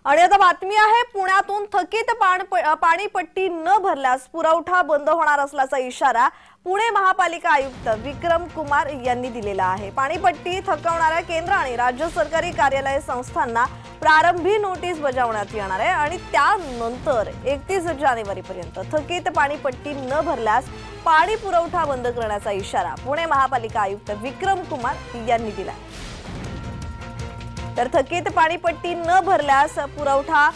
आणि आता बातमी आहे पुण्यातून थकीत पाणीपट्टी न भरल्यास पुरवठा बंद होणार असल्याचा इशारा पुणे महापालिका आयुक्त विक्रम कुमार यांनी दिलेला आहे। पाणीपट्टी थकवणाऱ्या केंद्र आणि राज्य सरकारी कार्यालय संस्थांना प्रारंभी नोटीस बजावण्यात येणार आहे आणि त्यानंतर 31 जानेवारीपर्यंत थकीत पाणीपट्टी न भरल्यास पाणी पुरवठा बंद करण्याचा इशारा पुणे महापालिका आयुक्त विक्रम कुमार यांनी दिला। तर थकीत पाणीपट्टी न भरल्यास पुरवठा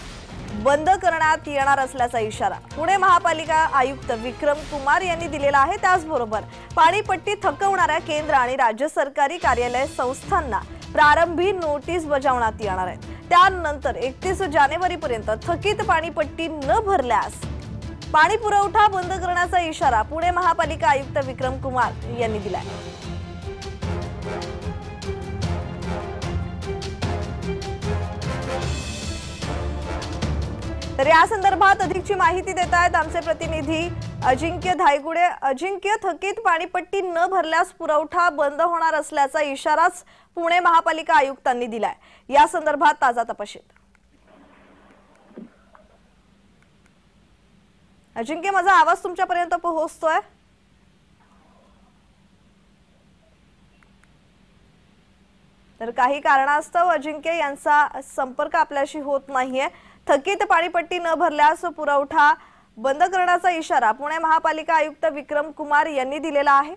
बंद करण्यात येणार असल्याचा इशारा पुणे महापालिका आयुक्त विक्रम कुमार यांनी दिलेला आहे। त्याचबरोबर पाणीपट्टी थकवणाऱ्या केंद्र आणि राज्य सरकारी कार्यालय संस्थांना प्रारंभी नोटीस बजावण्यात येणार आहे। त्यानंतर 31 जानेवारीपर्यंत थकीत पाणीपट्टी न भरल्यास पाणी पुरवठा बंद करण्याचा इशारा पुणे महापालिका आयुक्त विक्रम कुमार यांनी दिला आहे। तर या संदर्भात अधिकची माहिती देत आहेत आमचे प्रतिनिधी अजिंक्य धायगुडे। अजिंक्य, थकीत पाणीपट्टी न भरल्यास पुरवठा बंद होणार असल्याचा इशाराच पुणे महापालिका आयुक्तांनी दिलाय। या संदर्भात ताजा तपशील। अजिंक्य, माझा आवाज तुमच्यापर्यंत पोहोचतोय? तर काही कारणास्तव अजिंक्य यांचा संपर्क आपल्याशी होत नाहीये। थकीत पाणीपट्टी न भरल्यास पुरवठा बंद करण्याचा इशारा पुणे महापालिका आयुक्त विक्रम कुमार यांनी दिलेला आहे।